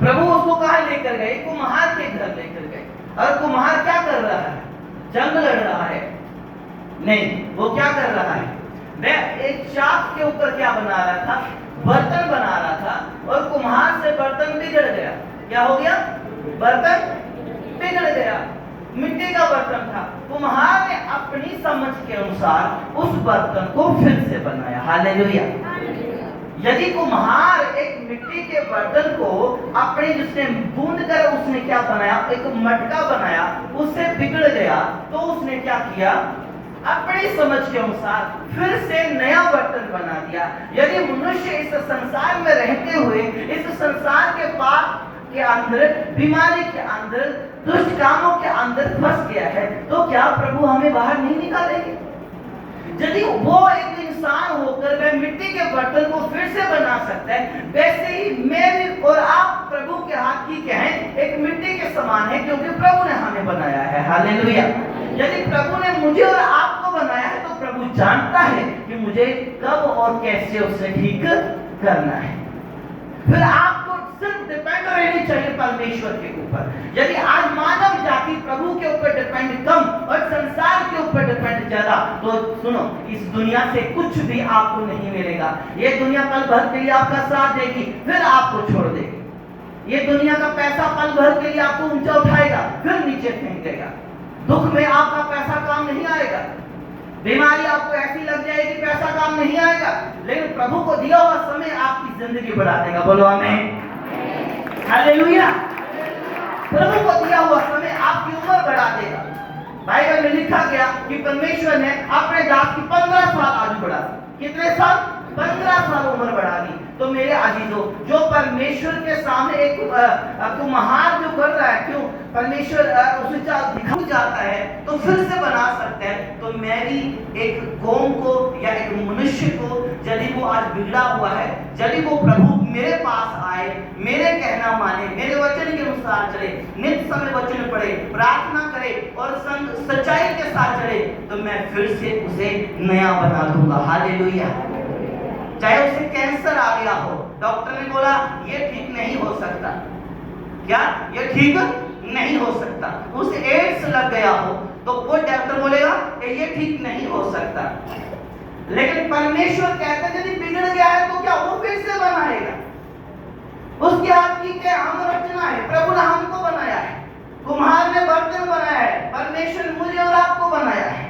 प्रभु उसको कहाँ लेकर गए? कुम्हार के घर लेकर गए। और कुम्हार क्या कर रहा है? जंग लड़ रहा है? नहीं, वो क्या कर रहा है? वह एक चाक के ऊपर क्या बना रहा था? बर्तन बना रहा था। और कुम्हार से बर्तन बिगड़ गया। क्या हो गया? बर्तन बिगड़ गया। मिट्टी का बर्तन था। कुम्हार ने अपनी समझ के अनुसार उस बर्तन को फिर से बनाया। हालेलुया। यदि कुम्हार एक मिट्टी के बर्तन को अपने जिसने गूंद कर उसने क्या बनाया? एक मटका बनाया, उससे बिगड़ गया, तो उसने क्या किया? अपनी समझ के अनुसार फिर से नया बर्तन बना दिया। यदि मनुष्य इस संसार में रहते हुए इस संसार के पाप के अंदर, बीमारी के अंदर, दुष्ट कामों के अंदर फंस गया है, तो क्या प्रभु हमें बाहर नहीं निकालेंगे? यदि वो एक इंसान होकर वह मिट्टी के बर्तन को फिर से बना सकता है, वैसे ही मैं भी और आप प्रभु के हाथ की क्या है? एक मिट्टी के समान है, क्योंकि प्रभु ने हमें बनाया है। हालेलुया। यदि प्रभु ने मुझे और आपको बनाया है, तो प्रभु जानता है कि मुझे कब और कैसे उसे ठीक करना है। फिर आपको सिर्फ डिपेंड रहनी चाहिए परमेश्वर के ऊपर। यदि आज मानव जाति प्रभु के ऊपर डिपेंड कम और संसार के ऊपर डिपेंड ज्यादा, तो सुनो, इस दुनिया से कुछ भी आपको नहीं मिलेगा। ये दुनिया पल भर के लिए आपका साथ देगी, फिर आपको छोड़ देगी। ये दुनिया का पैसा पल भर के लिए आपको ऊंचा उठाएगा, फिर नीचे फेंक देगा। दुख में आपका पैसा काम नहीं आएगा। बीमारी आपको ऐसी लग जाएगी, पैसा काम नहीं आएगा। लेकिन प्रभु को दिया हुआ समय आपकी जिंदगी बढ़ा देगा। बोलो आमीन। हालेलुया। प्रभु को दिया हुआ समय आपकी उम्र बढ़ा देगा। बाइबल में लिखा गया कि परमेश्वर ने अपने दास की 15 साल आयु बढ़ा दी। कितने साल? 15 साल उम्र बढ़ा दी। तो मेरे अजीजों, जो परमेश्वर के सामने एक कुम्हार जो कर रहा है, क्यों? परमेश्वर उसे दिखा जाता है तो फिर से बना सकता है। तो मैं भी एक कौम को या एक मनुष्य को, यदि वो आज बिगड़ा हुआ है, यदि वो प्रभु मेरे पास आए, मेरे कहना माने, मेरे वचन के अनुसार चले, नित्य समय वचन पढ़े, प्रार्थना करे और सच्चाई के साथ चले, तो मैं फिर से उसे नया बना दूंगा। हालेलुया। चाहे उसे कैंसर आ गया हो, डॉक्टर ने बोला ये ठीक नहीं हो सकता, क्या ये ठीक नहीं हो सकता। उसे एड्स लग गया हो, तो वो डॉक्टर बोलेगा ये ठीक नहीं हो सकता। लेकिन परमेश्वर कहता है यदि बिगड़ गया है तो क्या वो फिर से बनाएगा? उसके हाथ की क्या हम रचना है? प्रभु ने हमको बनाया है। कुम्हार ने बर्तन बनाया है, परमेश्वर मुझे और आपको बनाया है।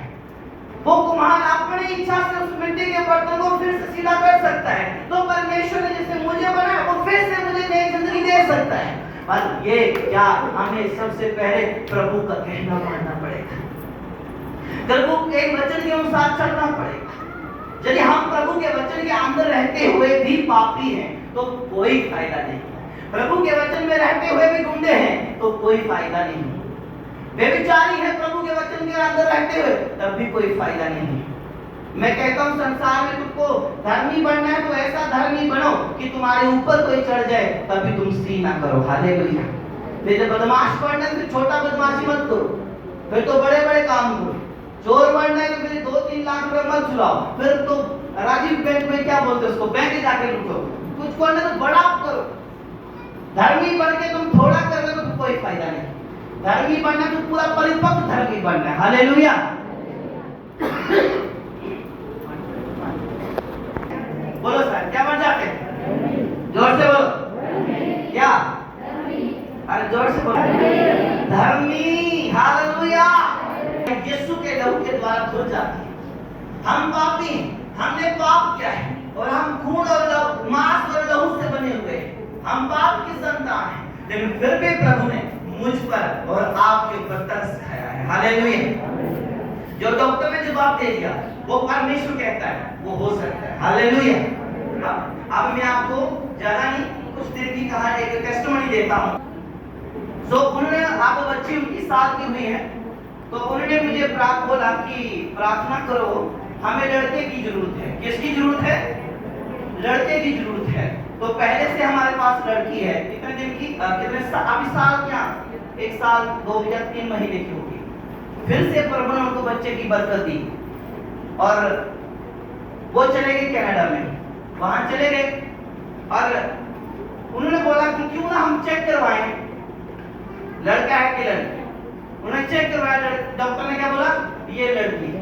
वो कुम्हार अपनी इच्छा से उस मिट्टी के बर्तन को फिर से सीधा कर सकता है। तो परमेश्वर ने जिसने मुझे बनाया वो फिर से मुझे नई जिंदगी दे सकता है। पर ये क्या हमें सबसे पहले प्रभु का कहना मानना पड़ेगा, प्रभु के वचन के अनुसार चलना पड़ेगा। यदि हम प्रभु के वचन के अंदर रहते हुए भी पापी हैं तो कोई फायदा नहीं। प्रभु के वचन में रहते हुए भी गुंडे हैं तो कोई फायदा नहीं। व्यभिचारी है प्रभु के वचन के अंदर रहते हुए, तब भी कोई फायदा नहीं। मैं कहता हूँ संसार में तुमको धर्मी बनना है तो ऐसा धर्मी बनो कि तुम्हारे ऊपर कोई चढ़ जाए तब भी तुम सी ना करो। हालेलुया। फिर बदमाश बनना है तो छोटा बदमाशी मत करो, फिर तो बड़े बड़े काम करो। चोर बनना है तो फिर 2-3 लाख रुपए मत चुराओ, फिर तो राजीव बैंक में क्या बोलते उसको, बैंक जाके लूटो। कुछ करना तो बड़ा करो। धर्मी बन के तुम थोड़ा कर लो तो कोई फायदा नहीं। धर्मी बनना तो पूरा परिपक्व धर्मी बनना है। हालेलुया। बोलो सर, क्या बन जाते हैं? जोर से बोलो। क्या? अरे जोर से बोलो। धर्मी। हालेलुया। यीशु के लहू के द्वारा धुल जाती है। हम पापी, हमने पाप किया है और हम खून और मांस और लहू से बने हुए हैं। हम पाप की संतान हैं, लेकिन फिर भी प्रभु ने मुझ पर और आपके ऊपर तरस खाया है। हालेलुया। जो डॉक्टर ने जवाब दे दिया वो परमेश्वर कहता है वो हो सकता है। हालेलुया। अब मैं आपको ज्यादा नहीं, कुछ देर की कहानी, एक टेस्टिमनी देता हूँ। उन्होंने, आप बच्ची उनकी साल की हुई है, तो उन्होंने मुझे बोला कि प्रार्थना करो, हमें लड़के की जरूरत है। किसकी जरूरत है? लड़के की जरूरत है। तो पहले से हमारे पास लड़की है। कितने दिन की? कितने अभी साल क्या, 1 साल 2 या 3 महीने की होगी। फिर से प्रभु ने उनको बच्चे की बरकत दी और वो चले गए कनाडा में। वहां चले गए और उन्होंने बोला कि क्यों ना हम चेक करवाएं लड़का है कि लड़की। उन्हें चेक करवाया, डॉक्टर ने क्या बोला, ये लड़की है।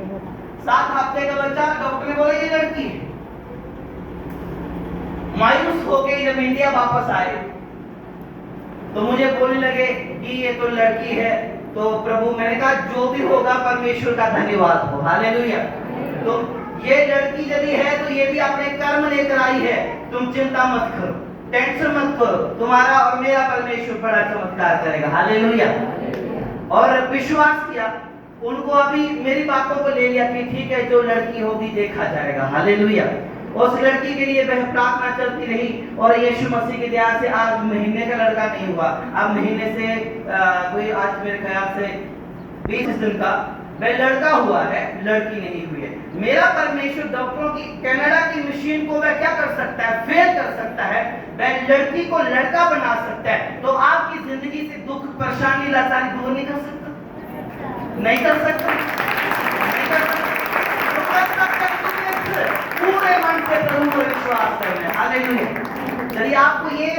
7 हफ्ते का बच्चा, डॉक्टर ने बोला ये लड़की है। मायूस हो गए जब इंडिया वापस आए तो मुझे बोलने लगे कि ये तो लड़की है। तो प्रभु, मैंने कहा जो भी होगा परमेश्वर का धन्यवाद हो, हालेलुया। तो ये लड़की यदि है तो ये भी अपने कर्म लेकर आई है। तुम चिंता मत करो, टेंशन मत करो, तुम्हारा और मेरा परमेश्वर बड़ा चमत्कार करेगा, हालेलुया। और विश्वास किया, उनको अभी मेरी बातों को ले लिया कि ठीक है जो लड़की होगी देखा जाएगा, हालेलुया। उस लड़की के लिए वह प्रार्थना चलती रही और यीशु मसीह की दया से आज महीने का लड़का नहीं हुआ। अब महीने से कोई आज मेरे ख्याल से 20 दिन का वह लड़का हुआ है, लड़की नहीं हुई है। मेरा परमेश्वर डॉक्टरों की कनाडा की मशीन को वह क्या कर सकता है, फेल कर सकता है, वह लड़की को लड़का बना सकता है। तो आपकी जिंदगी से दुख, परेशानी, लाचारी दूर नहीं कर सकता, नहीं कर सकता, नहीं कर सकता। तो कर सकता पूरे मन से प्रभु को विश्वास करना, हालेलुया। यदि आपको ये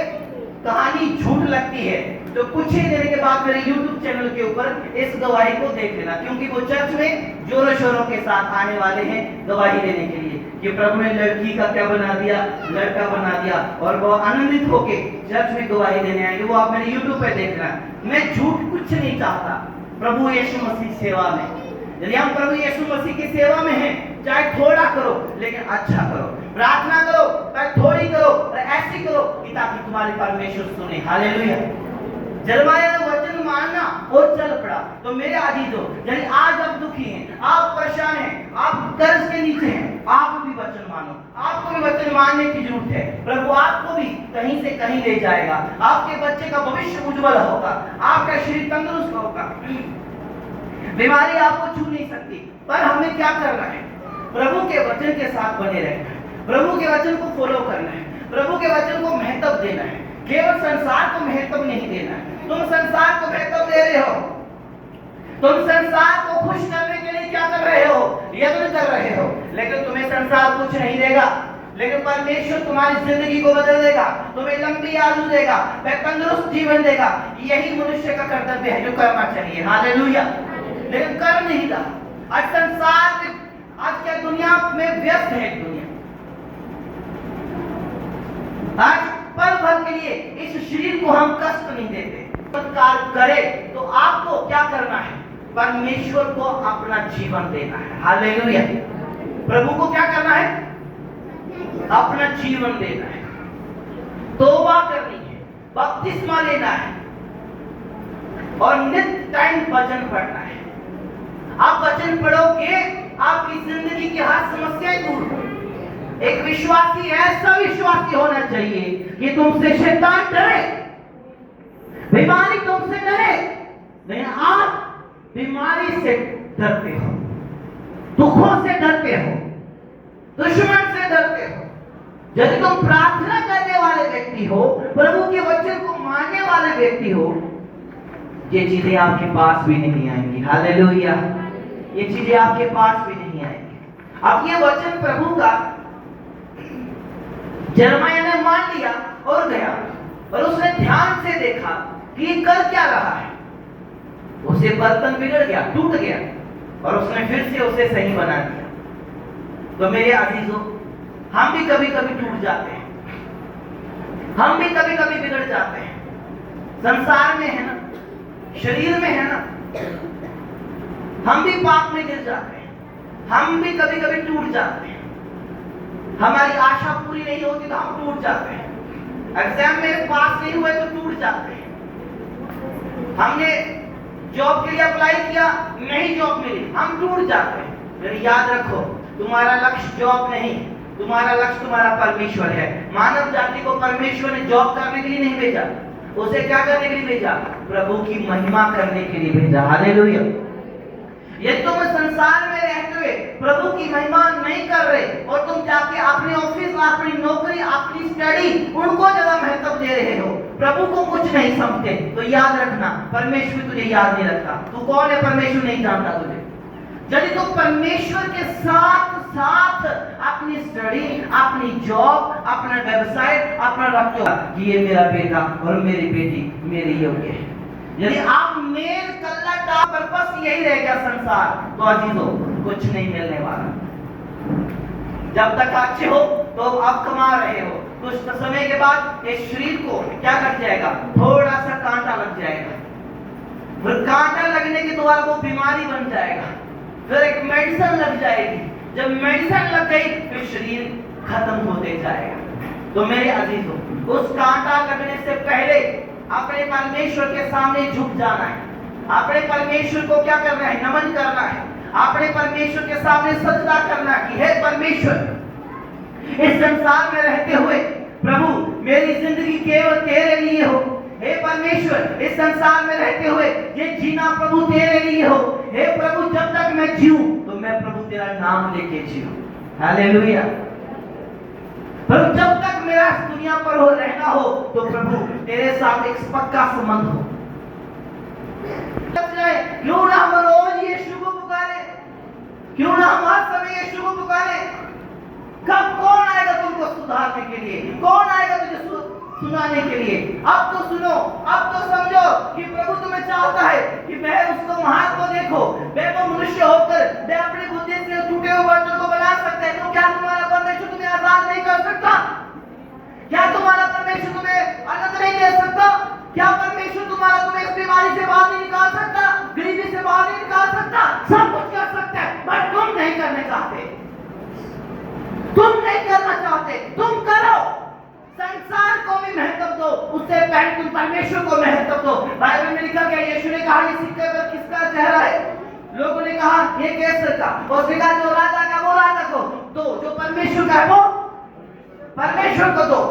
कहानी झूठ लगती है तो कुछ ही देर के बाद मेरे YouTube चैनल के ऊपर इस गवाही को देख लेना, क्योंकि वो चर्च में जोरों शोरों के साथ आने वाले हैं गवाही देने के लिए कि प्रभु ने लड़की का क्या बना दिया, लड़का बना दिया, और वो आनंदित होके चर्च में गवाही देने आएंगे। वो आप मेरे YouTube पे देखना। मैं झूठ कुछ नहीं चाहता प्रभु यीशु मसीह सेवा में। यदि हम प्रभु यीशु मसीह की सेवा में हैं, चाहे थोड़ा करो लेकिन अच्छा करो, प्रार्थना करो चाहे थोड़ी करो, और ऐसी करो कि ताकि तुम्हारे परमेश्वर सुने, हालेलुया। जरमाया ने वचन मानना और चल पड़ा। तो मेरे अजीजों, यदि आज आप दुखी हैं, आप परेशान हैं, आप कर्ज के नीचे हैं, आप भी वचन मानो। आपको भी वचन मानने की जरूरत है। प्रभु आपको भी कहीं से कहीं ले जाएगा। आपके बच्चे का भविष्य उज्जवल होगा, आपका शरीर तंदुरुस्त होगा, बीमारी आपको छू नहीं सकती। पर हमें क्या करना है, प्रभु के वचन के साथ बने रहना है, प्रभु के वचन को फॉलो करना है, प्रभु के वचन को महत्व देना है। केवल संसार को महत्व नहीं देना है। तुम संसार को महत्व दे रहे हो, तुम संसार को खुश करने के लिए क्या कर रहे हो, यत्न कर रहे हो, लेकिन तुम्हें संसार कुछ नहीं देगा। लेकिन परमेश्वर तुम्हारी जिंदगी को बदल देगा, तुम्हें लंबी आयु देगा, वह तंदुरुस्त जीवन देगा। यही मनुष्य का कर्तव्य है जो करना चाहिए, हालेलुया। लेकिन कर नहीं रहा। आज संसार में, आज क्या दुनिया में व्यस्त है दुनिया। आज पल भर के लिए इस शरीर को हम कष्ट नहीं देते। कार्य करे तो आपको क्या करना है, परमेश्वर को अपना जीवन देना है, हालेलुया। प्रभु को क्या करना है, अपना जीवन देना है, तौबा करनी है, बपतिस्मा लेना है और नित्य टाइम वचन पढ़ना है। आप वचन पढ़ोगे, आपकी जिंदगी की हर समस्याएं दूर होंगी। एक विश्वासी ऐसा विश्वासी होना चाहिए कि तुमसे शैतान डरे, बीमारी तुमसे डरे, लेकिन आप बीमारी से डरते हो, दुखों से डरते हो, दुश्मन से डरते हो। यदि तुम प्रार्थना करने वाले व्यक्ति हो, प्रभु के वचन को मानने वाले व्यक्ति हो, ये चीजें आपके पास भी नहीं आएंगी, हालेलुया। ये चीजें आपके पास भी नहीं आएंगी। अब ये वचन प्रभु का यिर्मयाह ने मान लिया और गया, और उसने ध्यान से देखा कि कर क्या रहा है। उसे बर्तन बिगड़ गया, टूट गया, और उसने फिर से उसे सही बना दिया। तो मेरे अजीजों, हम भी कभी कभी टूट जाते हैं, हम भी कभी कभी बिगड़ जाते हैं। संसार में है ना, शरीर में है ना, हम भी पाप में गिर जाते हैं, हम भी कभी कभी टूट जाते हैं। हमारी आशा पूरी नहीं होती तो हम टूट जाते हैं। एग्जाम में पास नहीं हुए तो टूट जाते हैं। हमने जॉब के लिए अप्लाई किया, नहीं जॉब मिली, हम टूट जाते हैं। लेकिन याद रखो, तुम्हारा लक्ष्य जॉब नहीं, तुम्हारा लक्ष्य तुम्हारा परमेश्वर है। मानव जाति को परमेश्वर ने जॉब करने के लिए नहीं भेजा, उसे क्या करने के लिए भेजा, प्रभु की महिमा करने के लिए भेजा, हालेलुया। यदि तुम संसार में रहते हुए प्रभु की महिमा नहीं कर रहे और तुम जाके अपने ऑफिस, अपनी नौकरी, अपनी स्टडी, उनको ज्यादा महत्व दे रहे हो, प्रभु को कुछ नहीं समझते, तो याद रखना परमेश्वर तुझे याद नहीं रखता। तू कौन है, परमेश्वर नहीं जानता तुझे। यदि तुम परमेश्वर के साथ साथ अपनी स्टडी, अपनी जॉब, अपना व्यवसाय अपना रखते हो कि ये मेरा बेटा और मेरी बेटी मेरे योग्य है, यदि आप मेल कल्ला का पर्पस यही रह गया संसार, तो अजीजों कुछ नहीं मिलने वाला। जब तक अच्छे हो तो आप कमा रहे हो, कुछ समय के बाद इस शरीर को क्या कर जाएगा, थोड़ा सा कांटा लग जाएगा, फिर कांटा लगने के द्वारा वो बीमारी बन जाएगा, फिर एक मेडिसिन लग जाएगी, जब मेडिसिन लग गई फिर शरीर खत्म होते जाएगा। तो मेरे अजीजों, उस कांटा लगने से पहले अपने परमेश्वर के सामने झुक जाना है, अपने परमेश्वर को क्या करना है, नमन करना है, अपने परमेश्वर के सामने सजदा करना कि हे परमेश्वर, इस संसार में रहते हुए प्रभु मेरी जिंदगी केवल तेरे लिए हो। हे परमेश्वर, इस संसार में रहते हुए ये जीना प्रभु तेरे लिए हो। हे प्रभु, जब तक मैं जीऊं तो मैं प्रभु तेरा नाम लेके जीऊं। हालेलुया। प्रभु, जब तक मेरा इस दुनिया पर हो रहना हो तो प्रभु तेरे साथ एक पक्का संबंध हो। क्यों ना हम रोज यीशु को पुकारे, क्यों ना हम हर समय यीशु को पुकारे। कब कौन आएगा तुमको सुधारने के लिए, कौन आएगा तुझे सुनाने के लिए? अब तो सुनो, अब तो समझो कि प्रभु तुम्हें चाहता है कि मैं उसको महान को देखो, मैं वो मनुष्य होकर मैं अपनी बुद्धि से टूटे हुए बर्तन को बना सकता है। तो क्या तुम्हारा परमेश्वर तुम्हें आजाद नहीं कर सकता? क्या तुम्हारा परमेश्वर तुम्हें आनंद नहीं दे सकता? क्या परमेश्वर तुम्हें इस बीमारी से बाहर नहीं निकाल सकता, गरीबी से बाहर नहीं निकाल सकता? सब कुछ कर सकता है, पर तुम नहीं करने चाहते, तुम नहीं करना चाहते। तुम करो, संसार को भी महत्व दो, उससे पहले तुम परमेश्वर को महत्व दो। बाइबल में लिखा गया, यीशु ने कहा, ये सिक्के पर किसका चेहरा है? लोगों ने कहा ये कैसर का, उसने कहा जो राजा का वो राजा को दो, जो परमेश्वर का है वो परमेश्वर को दो।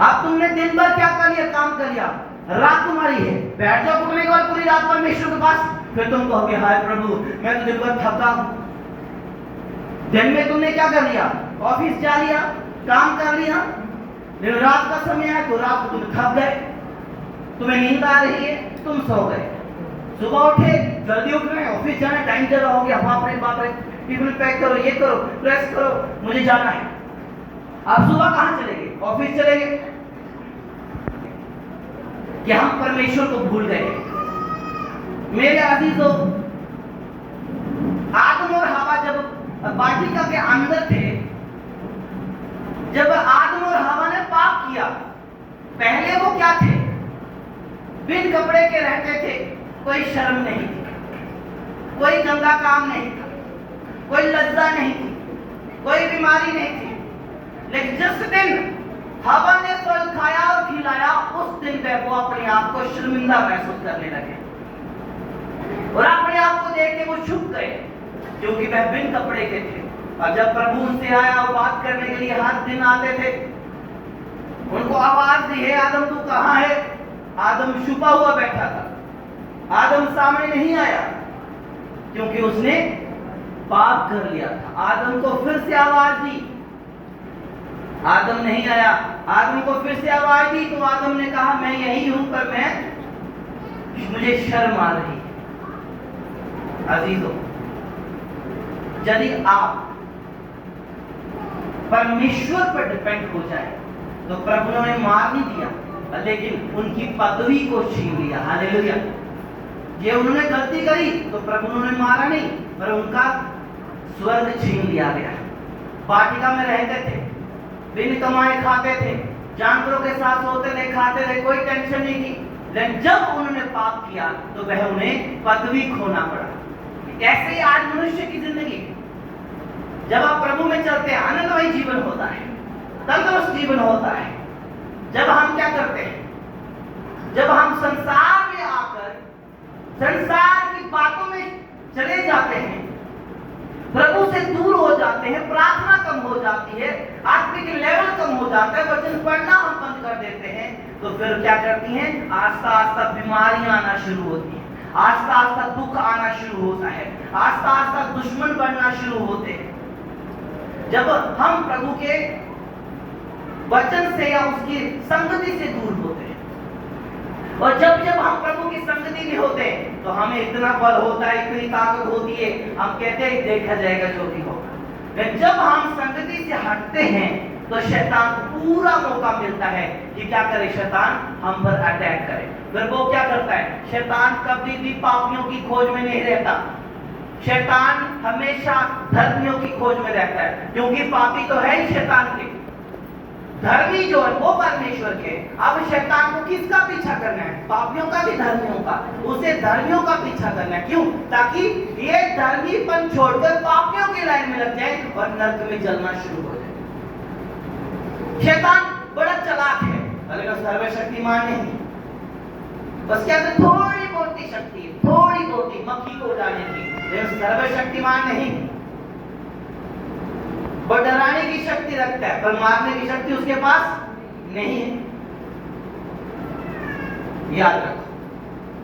अब तुमने दिन भर क्या कर लिया, काम कर लिया, रात तुम्हारी है, बैठ जाओ उठने के बाद पूरी रात परमेश्वर के पास, फिर तुम कहोगे हाय प्रभु मैं तो दिन भर थका हूं। दिन में तुमने क्या कर लिया, ऑफिस जा लिया, काम कर लिया, लेकिन रात का समय है तो रात को तुम थक गए, तुम्हें नींद आ रही है, तुम सो गए। सुबह उठे, जल्दी उठ रहे, ऑफिस जाना, टाइम चला हो गया, बाप रे टिफिन पैक करो, ये करो, प्रेस करो, मुझे जाना है। आप सुबह कहां चले गए, ऑफिस चले गए, कि हम परमेश्वर को भूल गए। मेरे अजीजों, आदम और हवा जब वाटिका के अंदर थे, जब आदम और हवा ने पाप किया, पहले वो क्या थे, बिन कपड़े के रहते थे, कोई शर्म नहीं थी, कोई गंदा काम नहीं था, कोई लज्जा नहीं थी, कोई बीमारी नहीं थी। लेकिन जिस दिन हवा ने फल खाया और खिलाया, उस दिन वो अपने आप को शर्मिंदा महसूस करने लगे और अपने आप को देख के वो छुप गए, क्योंकि वह बिन कपड़े के थे। और जब प्रभु उनसे आया और बात करने के लिए हर दिन आते थे, उनको आवाज दी, हे आदम तू कहां है? आदम छुपा हुआ बैठा था, आदम सामने नहीं आया, क्योंकि उसने पाप कर लिया था। आदम को फिर से आवाज दी, आदम नहीं आया। आदम को फिर से आवाज दी तो आदम ने कहा मैं यही हूं, पर मुझे शर्म आ रही है। अजीजों, यदि आप परमेश्वर पर डिपेंड हो जाए तो प्रभु ने मार नहीं दिया, लेकिन उनकी पदवी को छीन लिया। हालेलुया। ये उन्होंने गलती करी तो प्रभु ने मारा नहीं, पर उनका स्वर्ग छीन लिया गया। वाटिका में रहते थे, बिन कमाए खाते थे, जानवरों के साथ सोते थे, खाते थे, कोई टेंशन नहीं थी। लेकिन जब उन्होंने पाप किया तो वह उन्हें पदवी खोना पड़ा। ऐसे ही आज मनुष्य की जिंदगी, जब आप प्रभु में चलते हैं, आनंदमय जीवन होता है, तंदुरुस्त जीवन होता है। जब हम क्या करते हैं, जब हम संसार में आकर संसार की बातों में चले जाते हैं, प्रभु से दूर हो जाते हैं, प्रार्थना कम हो जाती है, आत्मिक लेवल कम हो जाता है, वचन पढ़ना हम बंद कर देते हैं, तो फिर क्या करती हैं, आस्ता आस्ता बीमारियां आना शुरू होती हैं, आस्ता आस्ता दुख आना शुरू होता है, आस्ता आस्ता दुश्मन बनना शुरू होते हैं। जब हम प्रभु के वचन से या उसकी संगति से दूर होते हैं। और जब जब हम प्रभु की संगति में होते हैं तो हमें इतना बल होता है, इतनी ताकत होती है, हम कहते हैं देखा जाएगा जो भी होगा। लेकिन जब हम संगति से हटते हैं तो शैतान को पूरा मौका मिलता है कि क्या करे, शैतान हम पर अटैक करे। फिर वो क्या करता है, शैतान कभी भी पापियों की खोज में नहीं रहता, शैतान हमेशा धर्मियों की खोज में रहता है, क्योंकि पापी तो है ही शैतान के, धर्मी जो है वो परमेश्वर के। अब शैतान को किसका पीछा करना है, पापियों का भी धर्मियों का, उसे धर्मियों का पीछा करना है। क्यों? ताकि ये धर्मीपन छोड़कर पापियों की लाइन में लग जाए और नरक में जलना शुरू हो जाए। शैतान बड़ा चालाक है, लेकिन सर्वशक्तिमान नहीं। बस क्या है, थोड़ी बहुत शक्ति, थोड़ी बहुत मक्खी को उड़ाने की, लेकिन सर्वशक्तिमान नहीं। वो डराने की शक्ति रखता है पर मारने की शक्ति उसके पास नहीं है। याद रखो,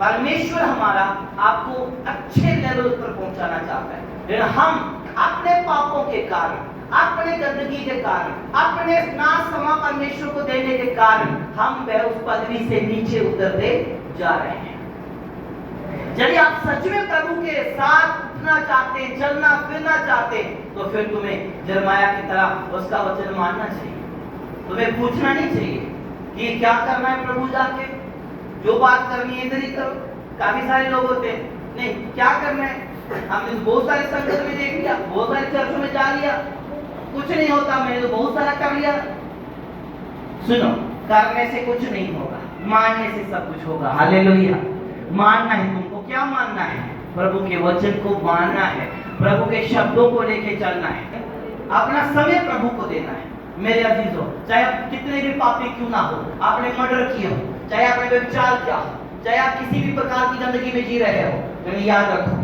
परमेश्वर हमारा आपको अच्छे लेवल पर पहुंचाना चाहता है, लेकिन हम अपने पापों के कारण, अपने गंदगी के कारण, अपने नाश क्षमा परमेश्वर को देने के कारण हम वह उस पदवी से नीचे उतरते जा रहे हैं। यदि आप सच में प्रभु के साथ उठना चाहते हैं, चलना फिरना चाहते हैं, तो फिर तुम्हें यिर्मयाह की तरह उसका वचन मानना चाहिए। तुम्हें पूछना नहीं चाहिए कि क्या करना है प्रभु, जाके जो बात करनी है इधर ही करो। काफी सारे लोग होते हैं, नहीं क्या करना है, हमने बहुत सारे संगत में देख लिया, बहुत सारे चर्चों में जा लिया, कुछ नहीं होता, मैंने तो बहुत सारा कर लिया। सुनो, करने से कुछ नहीं होगा, मानने से सब कुछ होगा। हालेलुया। मानना है, तुमको क्या मानना है, प्रभु के वचन को मानना है, प्रभु के शब्दों को लेके चलना है, अपना समय प्रभु को देना है। मेरे अजीजों, चाहे आप कितने भी पापी क्यों ना हो, आपने मर्डर किया हो, चाहे आपने व्यभिचार किया हो, चाहे आप किसी भी प्रकार की गंदगी में जी रहे हो, लेकिन याद रखो,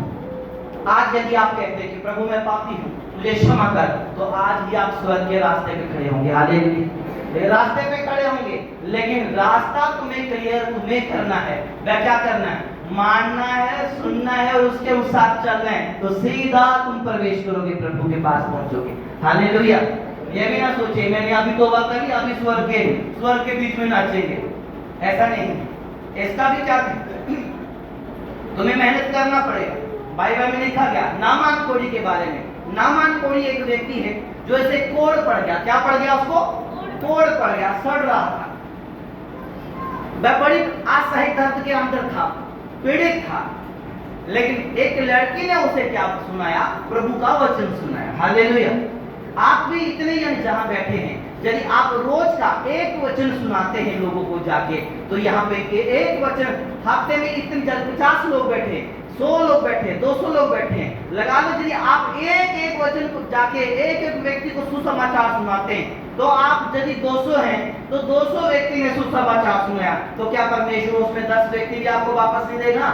आज यदि आप कहते हैं कि प्रभु मैं पापी हूँ, मुझे क्षमा कर, तो आज ही आप स्वर्ग के रास्ते पे खड़े होंगे। हालेलुया। रास्ते पे खड़े होंगे, लेकिन रास्ता तुम्हें क्लियर तुम्हें करना है। वह क्या करना है, मानना है, सुनना है और उसके अनुसार चलना है, तो सीधा तुम प्रवेश करोगे, प्रभु के पास पहुंचोगे। हालेलुया। ये भी ना सोचे मैंने अभी तौबा करी, अभी स्वर्ग के बीच में नाचेंगे, ऐसा नहीं। इसका भी क्या है, तुम्हें मेहनत करना पड़ेगा। बाइबल में लिखा गया नामान कोढ़ी के बारे में। नामान कोढ़ी एक व्यक्ति है जो ऐसे कोढ़ पड़ गया। क्या पड़ गया उसको? कोढ़ पड़ गया, सड़ रहा था, वह बड़ी असह्य दर्द के अंदर था, पीड़ित था। लेकिन एक लड़की ने उसे क्या सुनाया? प्रभु का वचन सुनाया। हालेलुया। आप भी इतने जन जहां बैठे हैं, यदि आप रोज का एक वचन सुनाते हैं लोगों को जाके, तो यहाँ पे एक वचन हफ्ते में इतने 50 लोग बैठे, 100 लोग बैठे, 200 लोग बैठे हैं, लगा लो यदि आप एक वचन को जाके एक व्यक्ति को सुसमाचार सुनाते हैं, तो आप यदि 200 हैं तो 200 व्यक्ति ने सुसमाचार सुनाया, तो क्या परमेश्वर उसमें 10 व्यक्ति भी आपको वापस नहीं देगा?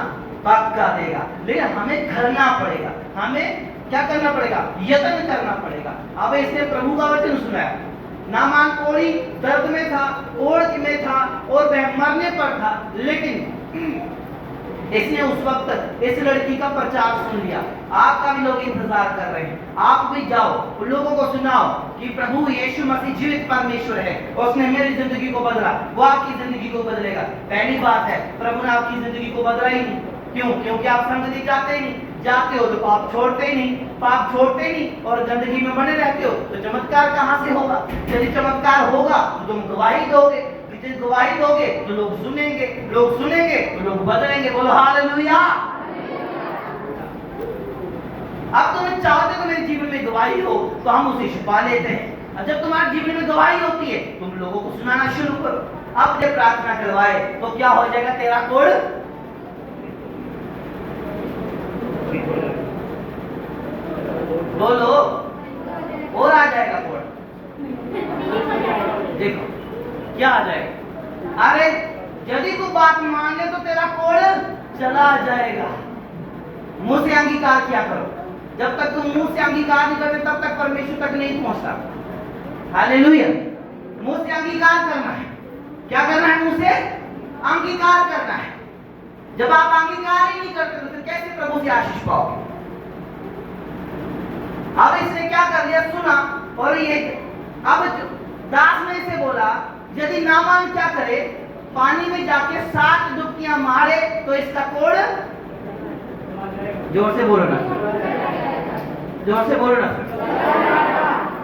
पक्का देगा। लेकिन हमें करना पड़ेगा, हमें क्या करना पड़ेगा? यत्न करना पड़ेगा। अब इसने प्रभु का वचन सुनाया। नामान कोढ़ी दर्द में था, कोढ़ में था और वह मरने पर था, लेकिन इसने उस वक्त इस लड़की का प्रचार सुन लिया। आपका भी लोग इंतजार कर रहे हैं, आप भी जाओ उन लोगों को सुनाओ कि प्रभु यीशु मसीह जीवित परमेश्वर है, उसने मेरी जिंदगी को बदला, वो आपकी जिंदगी को बदलेगा। पहली बात है, प्रभु ने आपकी जिंदगी को बदला ही नहीं। क्यों? क्योंकि आप संगति जाते ही नहीं, जाते हो तो पाप छोड़ते ही नहीं, पाप छोड़ते ही नहीं और गंदगी में बने रहते हो, तो चमत्कार कहां से होगा? यदि चमत्कार होगा तो तुम गवाही दोगे, गवाही दोगे तो लोग सुनेंगे, लोग सुनेंगे तो लोग बदलेंगे। बोलो हालेलुया। अब तुम चाहते हो मेरे जीवन में गवाही हो, तो हम उसे छुपा लेते हैं। और जब तुम्हारे जीवन में गवाही होती है, तुम लोगों को सुनाना शुरू करो। अब जब प्रार्थना करवाए तो क्या हो जाएगा? तेरा कोढ़ बोलो और आ जाएगा कोढ़। देखो क्या आ जाएगा? अरे यदि तू बात मान ले तो तेरा कोढ़ चला जाएगा। मुंह से अंगीकार किया करो। जब तक तुम मुंह से अंगीकार नहीं करते तब तक परमेश्वर तक नहीं पहुंचता। हालेलुया। मुंह से अंगीकार करना है। क्या करना है? मुंह से अंगीकार करना है। जब आप अंगीकार ही नहीं करते तो फिर कैसे प्रभु से आशीष पाओगे? अब इसने क्या कर लिया? सुना और ये अब दास ने इसे बोला, यदि नामान क्या करे? पानी में जाके 7 डुबकियां मारे तो इसका कोड, जोर से बोलो ना, जोर से बोलो ना,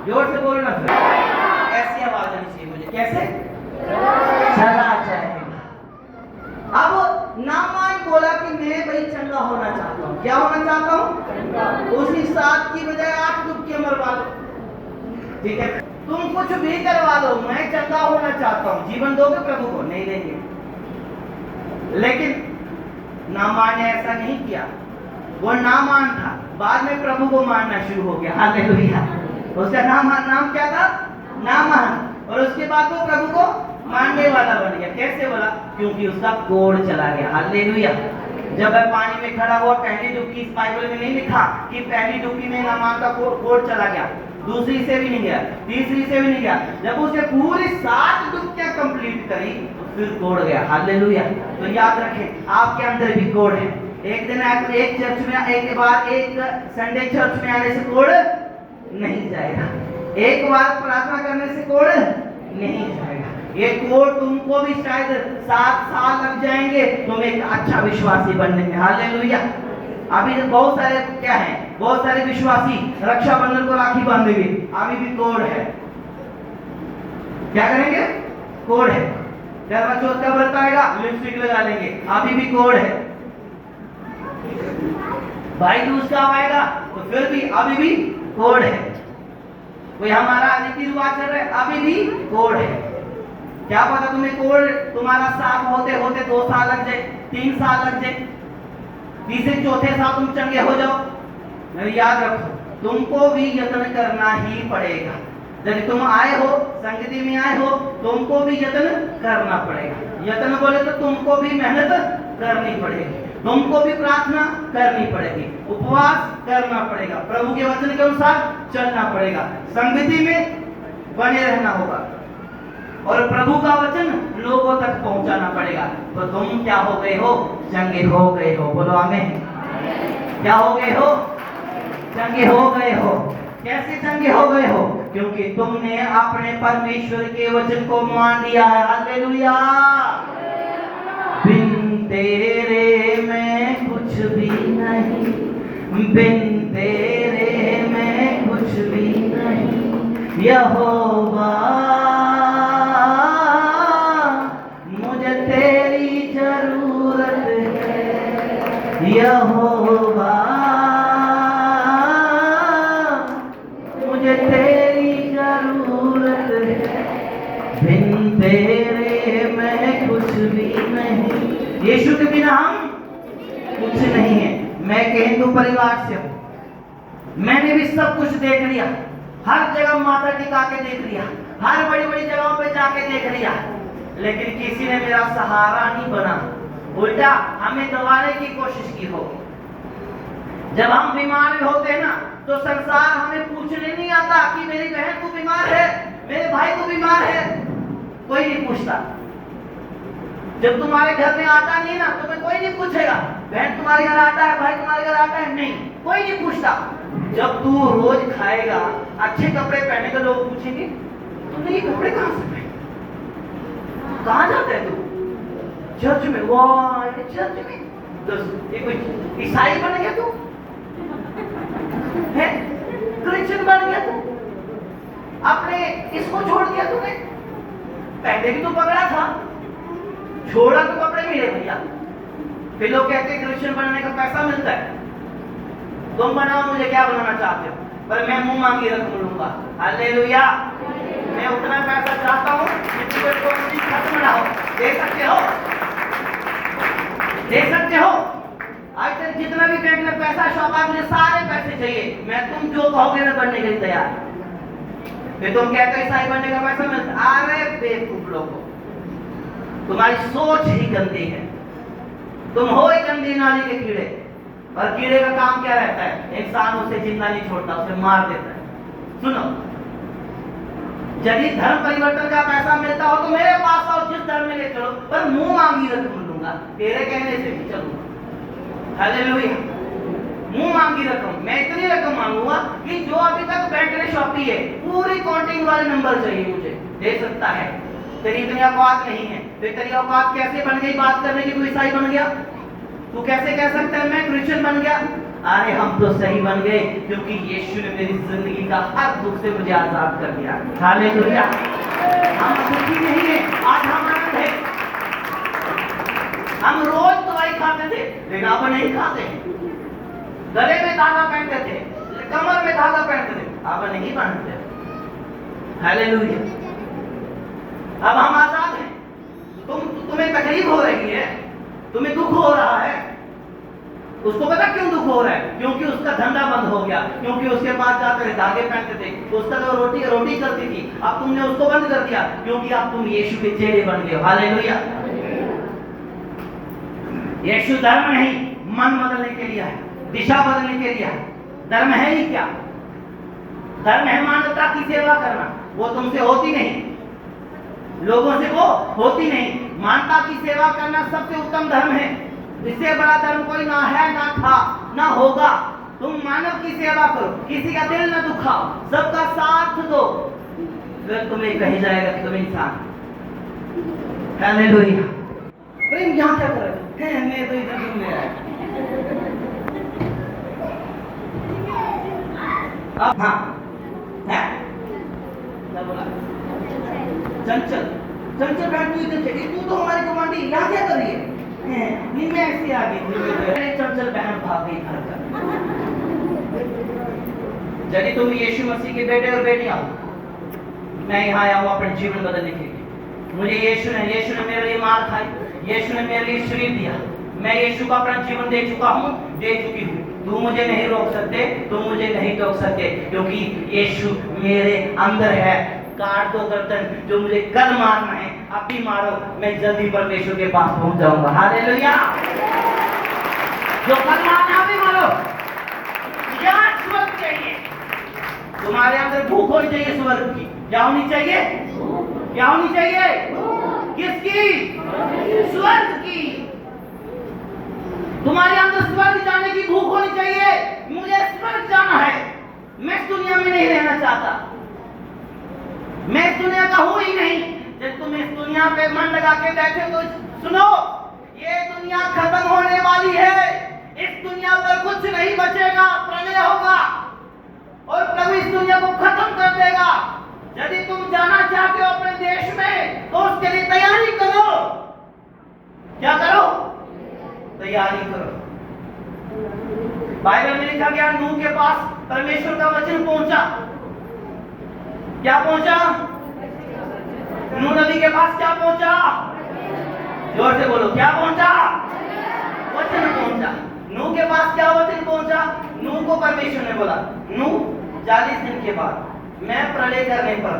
जोर से बोलो ना। ऐसी आवाज आनी चाहिए मुझे, कैसे? चला जाएगा। अब नामान बोला कि मैं भाई चंगा होना चाहता हूँ। क्या होना चाहता हूँ? उसी 7 की बजाय 8 डुबकियां मरवा लो, ठीक है? तुम कुछ भी करवा लो, मैं चंगा होना चाहता हूँ। जीवन दोगे प्रभु को? नहीं देंगे। लेकिन नामान ने ऐसा नहीं किया। वो नामान था, बाद में प्रभु को मानना शुरू हो गया। हालेलुया। उसका नाम क्या था? नामान। और उसके बाद वो प्रभु को मानने वाला बन गया। कैसे बोला? क्योंकि उसका कोड चला गया। हालेलुया। जब वह पानी में खड़ा हुआ, पहली डुबकी, इस बाइबल में नहीं लिखा कि पहली डुबकी में नामान का कोड चला गया, दूसरी से भी नहीं गया, तीसरी से भी नहीं गया। जब उसने पूरी 7 डुबकियां कंप्लीट करी तो फिर कोड गया। हालेलुया। तो याद रखें, आपके अंदर भी कोड है। एक दिन एक चर्च में, एक बार एक संडे चर्च में आने से कोड नहीं जाएगा। एक बार प्रार्थना करने से कोड नहीं जाएगा। ये कोड तुमको भी शायद 7 साल लग जाएंगे तुम एक अच्छा विश्वासी बनने में। हालेलुया। अभी बहुत सारे क्या है, बहुत सारे विश्वासी रक्षाबंधन को राखी बांधेंगे, अभी भी कोड है। क्या करेंगे? कोड है। करवा चौथ का व्रत आएगा, लिपस्टिक लगा लेंगे, अभी भी कोड है। भाई दूज का आएगा तो फिर भी अभी भी कोड है। कोई हमारा रीति रिवाज चल रहा है, अभी भी कोड है। क्या पता तुम्हें कोड तुम्हारा साफ होते होते 2 साल लग जाए, 3 साल लग जाए, तीसरे चौथे साल तुम चंगे हो जाओ। याद रखो, तुमको भी यत्न करना ही पड़ेगा। जब तुम आए हो, संगति में आए हो, तुमको भी यत्न करना पड़ेगा। यत्न बोले तो तुमको भी मेहनत करनी पड़ेगी, तुमको भी प्रार्थना करनी पड़ेगी, उपवास करना पड़ेगा, प्रभु के वचन के अनुसार चलना पड़ेगा, संगति में बने रहना होगा और प्रभु का वचन लोगों तक पहुंचाना पड़ेगा। तो तुम क्या हो गए हो? चंगे हो गए हो। बोलो आमीन। क्या हो गए हो? चंगे हो गए हो। कैसे चंगे हो गए हो? क्योंकि तुमने अपने परमेश्वर के वचन को मान लिया है। हालेलुया। बिन तेरे मैं कुछ भी नहीं, बिन तेरे मैं कुछ भी नहीं। यहोवा मुझे तेरी जरूरत है। यहोवा मुझे तेरी जरूरत है। बिन तेरे मैं कुछ भी नहीं। यीशु के बिना हम कुछ नहीं है। मैं एक हिंदू परिवार से हूँ, मैंने भी सब कुछ देख लिया, हर जगह माथा टिका के देख लिया, हर बड़ी बड़ी जगहों पे जाके देख लिया, लेकिन किसी ने मेरा सहारा नहीं बना, उल्टा हमें दबाने की कोशिश की होगी। जब हम बीमार होते हैं ना, तो संसार हमें पूछने नहीं आता कि मेरी बहन को बीमार है, मेरे भाई को बीमार है, कोई नहीं पूछता। जब तुम्हारे घर में आटा नहीं ना, तुम्हें कोई नहीं पूछेगा बहन तुम्हारे घर आटा है, भाई तुम्हारे घर आटा है, नहीं, कोई नहीं पूछता। जब तू रोज खाएगा, अच्छे कपड़े पहनेगा, लोग पूछेंगे तुमने ये कपड़े कहां से पहने, कहां जाते है तू? चर्च में। वाह, चर्च में ये कोई ईसाई बन गया तू है, क्रिश्चियन बन गया तू, अपने इसको छोड़ दिया तूने। पहले भी तो पकड़ा था, छोड़ा तो कपड़े मिले भैया। फिर लोग कहते हैं क्रिश्चियन बनने का पैसा मिलता है। तुम बनाओ, मुझे क्या बनाना चाहते हो, पर मैं मुंह मांगी रकम लूंगा। हालेलुया। मैं उतना पैसा चाहता हूँ जिससे खत्म ना हो। दे सकते हो? दे सकते हो? आज तक जितना भी बैंक में पैसा शौका, मुझे सारे पैसे चाहिए, मैं तुम जो कहोगे मैं बनने के लिए तैयार। फिर तुम कहते हो ईसाई बनने का पैसा मिलता। अरे बेवकूफ लोगों, तुम्हारी सोच ही गंदी है, तुम हो ही गंदी नाली के कीड़े। और कीड़े का काम क्या रहता है? इंसान उसे जिंदा नहीं छोड़ता, उसे मार देता है। सुनो, यदि धर्म परिवर्तन का पैसा मिलता हो तो मेरे पास आओ, जिस धर्म में ले चलो, पर मुंह मांगी रकम लूंगा, तेरे कहने से भी चलूंगा। हालेलुया। मुंह मांगी रकम, मैं इतनी रकम मांगूंगा कि जो अभी तक बैंक ने सौंपी है, पूरी काउंटिंग वाले नंबर चाहिए मुझे। दे सकता है, तेरी इतनी औकात नहीं है। फिर तेरी औकात कैसे बन गई बात करने की, तू ईसाई बन गया? तू कैसे कह सकता है मैं क्रिश्चियन बन गया? अरे हम तो सही बन गए क्योंकि यीशु ने मेरी जिंदगी का हर दुख से मुझे आजाद कर दिया। हालेलुया। हम दुखी नहीं है, आज हम आनंद है। हम रोज दवाई खाते थे लेकिन अब नहीं खाते। गले में धागा पहनते थे, कमर में धागा पहनते थे, अब नहीं पहनते। हालेलुया। अब हम आजाद हैं। तुम्हें तकलीफ हो रही है, तुम्हें दुख हो रहा है, उसको पता क्यों दुख हो रहा है? क्योंकि उसका धंधा बंद हो गया, क्योंकि उसके पास जाकर धागे पहनते थे, उसका जो रोटी चलती थी, अब तुमने उसको बंद कर दिया क्योंकि अब तुम यीशु के चेले बन गए। हालेलुया। यीशु धर्म नहीं, मन बदलने के लिए है, दिशा बदलने के लिए है। धर्म है ही क्या? धर्म है मानवता की सेवा करना, वो तुमसे होती नहीं, लोगों से वो होती नहीं। मानवता की सेवा करना सबसे उत्तम धर्म है। इससे बड़ा धर्म कोई ना है, ना था, ना होगा। तुम मानव की सेवा करो, किसी का दिल न दुखाओ, सबका साथ दो, फिर तुम्हें कही जाएगा कि तुम इंसान। हालेलुया। प्रेम यहाँ क्या कर रहे हैं? मैं तो इधर घूमने आया। अब हाँ है क्या बोला? चंचल चंचल बहन तू इधर चली, तू तो हमारी कमांडी यहाँ क्या कर रही है? मैं ऐसे आ गई, चंचल बहन भाग गई घर तक। यदि तुम यीशु मसीह के बेटे और बेटियां हो, मैं यहाँ आया हूँ अपने जीवन बदलने के लिए। मुझे यीशु ने मेरे लिए मार खाई, यीशु ने मेरे लिए शरीर दिया, मैं यीशु का अपना जीवन दे चुकी हूँ। तू मुझे नहीं रोक सकते, तुम मुझे नहीं टोक सकते, क्योंकि यीशु मेरे अंदर है। काट दो गर्दन, जो मुझे कल मारना है अब भी मारो, मैं जल्दी परमेश्वर के पास पहुंच जाऊंगा। हालेलुया। जो कल मारना है भी मारो। यार स्वर्ग चाहिए, तुम्हारे अंदर भूख होनी चाहिए स्वर्ग की। क्या होनी चाहिए? क्या होनी चाहिए? किसकी? स्वर्ग की। तुम्हारे अंदर स्वर्ग जाने की भूख होनी चाहिए। मुझे स्वर्ग जाना है, मैं इस दुनिया में नहीं रहना चाहता, मैं इस दुनिया का हूं ही नहीं। जब तुम इस दुनिया पे मन लगा के बैठे तो सुनो, ये दुनिया खत्म होने वाली है। इस दुनिया पर कुछ नहीं बचेगा, प्रलय होगा और प्रभु इस दुनिया को खत्म कर देगा। यदि तुम जाना चाहते हो अपने देश में तो उसके लिए तैयारी करो। क्या करो? तैयारी करो। बाइबल में लिखा गया, नूह के पास परमेश्वर का वचन पहुंचा। क्या पहुंचा? नूह नबी के पास क्या पहुंचा? जोर से बोलो, क्या पहुंचा? वचन पहुंचा। नूह के पास क्या वचन पहुंचा? नूह को परमेश्वर ने बोला, नूह 40 दिन के बाद मैं प्रलय करने पर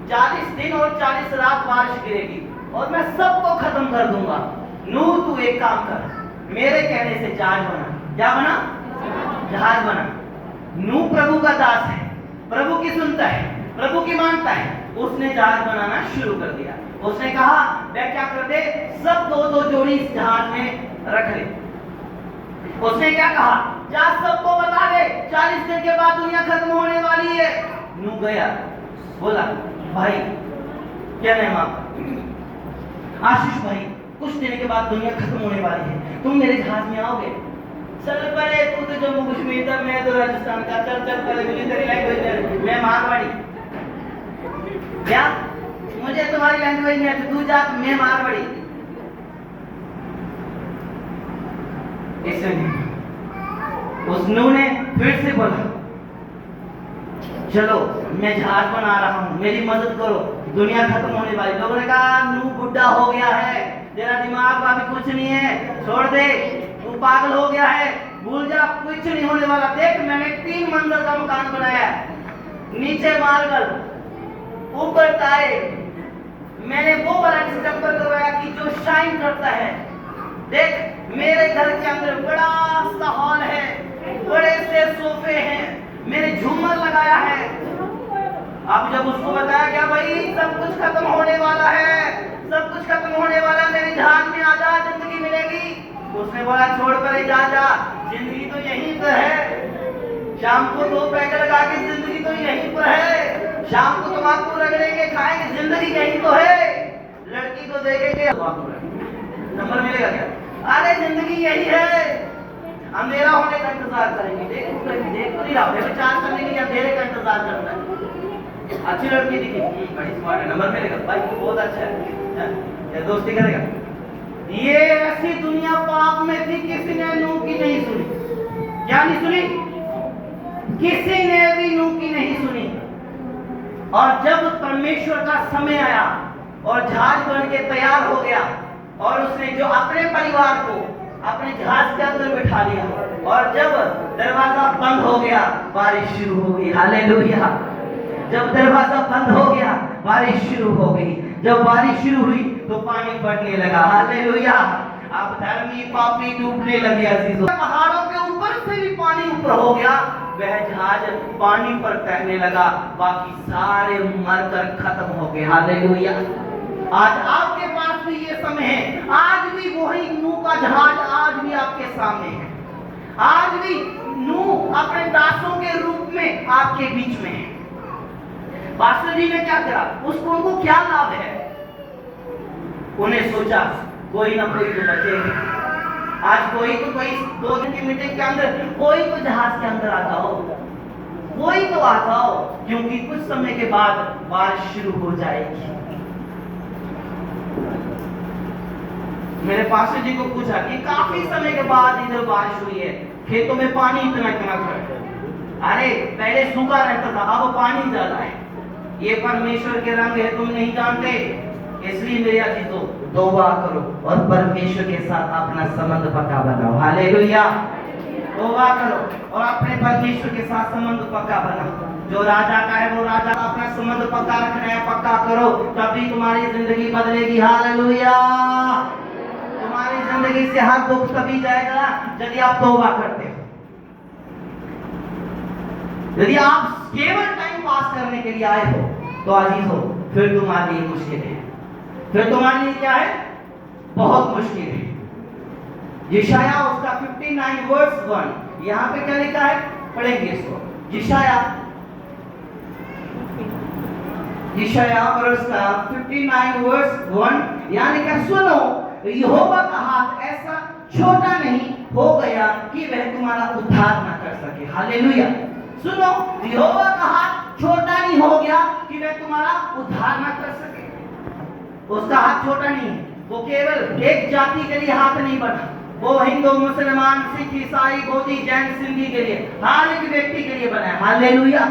40 दिन और 40 रात बारिश गिरेगी और मैं सबको खत्म कर दूंगा। नूह तू एक काम कर, मेरे कहने से जहाज बना। क्या बना? जहाज बना। नूह प्रभु का दास है, प्रभु की सुनता है, प्रभु की मानता है। उसने जहाज बनाना शुरू कर दिया। उसने कहा मैं क्या कर दे, सब दो जोड़ी इस जहाज में रख ले। उसने क्या कहा, जा सबको बता दे 40 दिन के बाद दुनिया खत्म होने वाली है। नूह गया, बोला भाई क्या नाम आपका? आशीष भाई, कुछ दिन के बाद दुनिया खत्म होने वाली है, तुम मेरे जहाज में आओगे? चल पहले, तू तो जम्मू कश्मीर था, मैं तो राजस्थान का, चल पहले मुझे तेरी लैंग्वेज, मैं मारवाड़ी। क्या? मुझे तुम्हारी लैंग्वेज नहीं आती, तू जा, मैं मारवाड़ी। उस नूह ने फिर से बोला चलो मैं जहाज बना रहा हूँ, मेरी मदद करो, दुनिया खत्म होने वाली। लोगों ने कहा नूह बुढ़ा हो गया है, तेरा दिमाग अभी कुछ नहीं है, छोड़ दे, तू पागल हो गया है, भूल जा, कुछ नहीं होने वाला। देख मैंने 3 मंजिल का मकान बनाया, नीचे मार्बल, ऊपर टाइल, मैंने वो वाला स्ट्रक्चर करवाया कि जो शाइन करता है। देख मेरे घर के अंदर बड़ा सा हॉल है, बड़े से सोफे हैं, मैंने झूमर लगाया है। अब जब उसको बताया गया भाई सब कुछ खत्म होने वाला है, सब कुछ खत्म होने वाला है, मेरे जहाज में आ जा, जिंदगी मिलेगी। उसने बोला छोड़ कर जा, जिंदगी तो यहीं पर है, शाम को 2 पैक लगा के जिंदगी तो यहीं पर है, शाम को तंबाकू रगड़ेंगे, खाएंगे, जिंदगी यहीं तो है। लड़की को देखेंगे नंबर मिलेगा क्या? अरे जिंदगी यही है, अंधेरा होने का इंतजार करेंगे। देख तो नहीं रहा, विचार करने के लिए अंधेरे का इंतजार करना है। अच्छी लड़की दिखी, बड़ी स्मार्ट है, नंबर मिलेगा भाई, बहुत अच्छा है, क्या दोस्ती करेगा? ये ऐसी दुनिया पाप में थी, किसी ने नूह की नहीं सुनी। क्या नहीं सुनी? किसी ने भी नूह की नहीं सुनी। और जब परमेश्वर का समय आया और जहाज बन के तैयार हो गया और उसने जो अपने परिवार को अपने जहाज के अंदर बिठा लिया, और जब दरवाजा बंद हो गया बारिश शुरू हो गई। हालेलुया। जब दरवाजा बंद हो गया बारिश शुरू हो गई। जब बारिश शुरू हुई तो पानी बढ़ने लगा। हालेलुया। अब धर्मी पापी डूबने लगे अजीजों। पहाड़ों के ऊपर से भी पानी ऊपर हो गया, वह जहाज पानी पर तैरने लगा, बाकी सारे मरकर खत्म हो गए। हालेलुया। आज आपके पास भी ये समय है, आज भी वही नूह का जहाज आज भी आपके सामने है। आज भी नूह अपने दासों के रूप में आपके बीच में है। पास्टर जी ने क्या करा, उनको क्या लाभ है? उन्हें सोचा कोई ना कोई तो बचेगा, आज कोई 2 दिन की मीटिंग के अंदर कोई तो जहाज के अंदर आ जाओ, कोई तो आ जाओ, क्योंकि कुछ समय के बाद बारिश शुरू हो जाएगी। मेरे पास्टर जी को पूछा कि काफी समय के बाद इधर बारिश हुई है, खेतों में पानी इतना खड़ा। अरे पहले सूखा रहता था, अब पानी ज्यादा है। ये परमेश्वर के रंग है, तुम नहीं जानते। इसलिए मेरे अजीजों, तौबा करो और परमेश्वर के साथ अपना संबंध पक्का बनाओ। हालेलुया। तौबा करो और अपने परमेश्वर के साथ संबंध पक्का बनाओ। जो राजा का है वो राजा का अपना संबंध पक्का रखना है, पक्का करो, तभी तुम्हारी जिंदगी बदलेगी। हालेलुया। तुम्हारी जिंदगी से हर दुख तभी जाएगा यदि आप तौबा करते हो। यदि आप केवल टाइम पास करने के लिए आए हो तो अजीज हो, फिर तुम्हारे लिए मुश्किल है, फिर तुम्हारे लिए क्या है? बहुत मुश्किल है। यशाया उसका 59 वर्स 1, यहाँ पे क्या लिखा है? पढ़ेंगे इसको। यशाया वर्स का 59 वर्स 1, यहाँ लिखा, सुनो यहोवा का हाथ ऐसा छोटा नहीं हो गया कि वह तुम्हारा उद्धार न कर सके। हालेलुया। सुनो, यहोवा का हाथ छोटा नहीं हो गया कि वह तुम्हारा उद्धार न कर सके। उसका हाथ छोटा नहीं है, वो केवल एक जाति के लिए हाथ नहीं बढ़ा, वो हिंदू, मुसलमान, सिख, ईसाई, बोधी, जैन, सिंधी के लिए, हर एक व्यक्ति के लिए बना है। हालेलुया।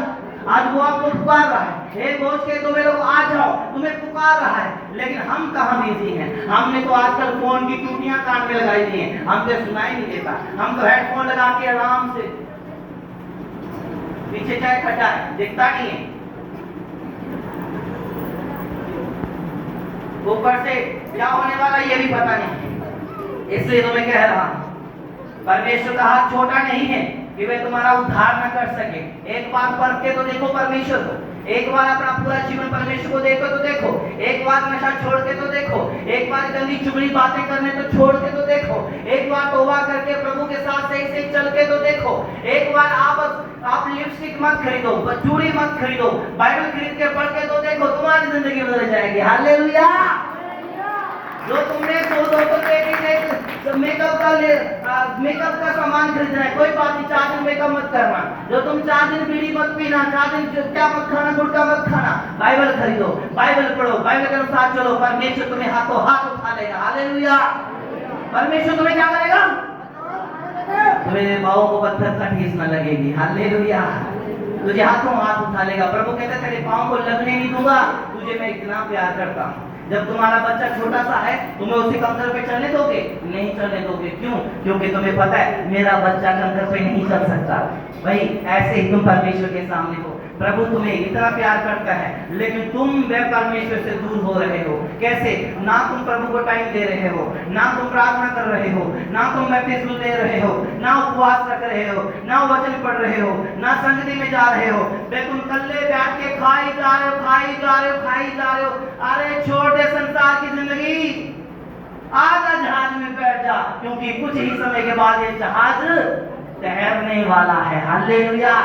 आज वो आपको पुकार रहा है, हे बोझ के दो लोग आ जाओ, तुम्हें पुकार रहा है, लेकिन हम कहाँ बिजी हैं? हमने तो आजकल फोन की टूटियां कान में लगाई दी हैं, हमसे सुनाई नहीं देता। हम तो हेडफोन लगा के आराम से, पीछे चाहे खड्डा है दिखता नहीं है, ऊपर से क्या होने वाला ये भी पता नहीं। इसलिए तो मैं कह रहा हूं, परमेश्वर का हाथ छोटा नहीं है कि वे तुम्हारा उद्धार न कर सके। एक बार परख के तो देखो परमेश्वर को, एक बार अपना पूरा जीवन परमेश्वर को देखो तो देखो, एक बार नशा छोड़ के तो देखो, एक बार गंदी चुगली बातें करने तो छोड़ के तो देखो, एक बार तौबा करके प्रभु के साथ सही सही चल के तो देखो, एक बार आप लिपस्टिक मत खरीदो, चूड़ी मत खरीदो, बाइबल खरीद के पढ़ के तो देखो, तुम्हारी जिंदगी बदल जाएगी। हालेलुया। जो तुमने 200 के मेकअप का सामान खरीदना है, कोई बात नहीं, 4 दिन मेकअप मत करना। जो तुम 4 दिन बीड़ी मत पीना, 4 दिन क्या मत खाना, गुटखा मत खाना, बाइबल खरीदो, बाइबल पढ़ो, बाइबल के अनुसार चलो, परमेश्वर तुम्हें हाथों हाथ उठा लेगा। हालेलुया। परमेश्वर तुम्हें क्या करेगा? तुम्हें पाँव को पत्थर का ठेस न लगेगी। हालेलुया। तुझे हाथों हाथ उठा लेगा। प्रभु कहता है तेरे पाँव को लगने नहीं दूंगा, तुझे मैं इतना प्यार करता हूँ। जब तुम्हारा बच्चा छोटा सा है, तुम्हें उसे कंकर पे चलने दोगे? नहीं चलने दोगे। क्यों? क्योंकि तुम्हें पता है मेरा बच्चा कंकर पे नहीं चल सकता। भाई ऐसे ही तुम परमेश्वर के सामने हो, प्रभु तुम्हें इतना प्यार करता है, लेकिन तुम वे परमेश्वर से दूर हो रहे हो। कैसे? ना तुम प्रभु को टाइम दे रहे हो, ना तुम प्रार्थना कर रहे हो, ना तुम बैप्टिज्म ले रहे हो, ना उपवास रख रहे हो, ना वचन पढ़ रहे हो, ना संगति में जा रहे हो, तुम कल्ले बैठ के खाई जा रहे हो, खाई जा रहे हो, खाई जा रहे हो। अरे छोटे संसार की जिंदगी, आजा जहाज में बैठ जा, क्योंकि कुछ ही समय के बाद ये जहाज ठहरने वाला है। हालेलुया।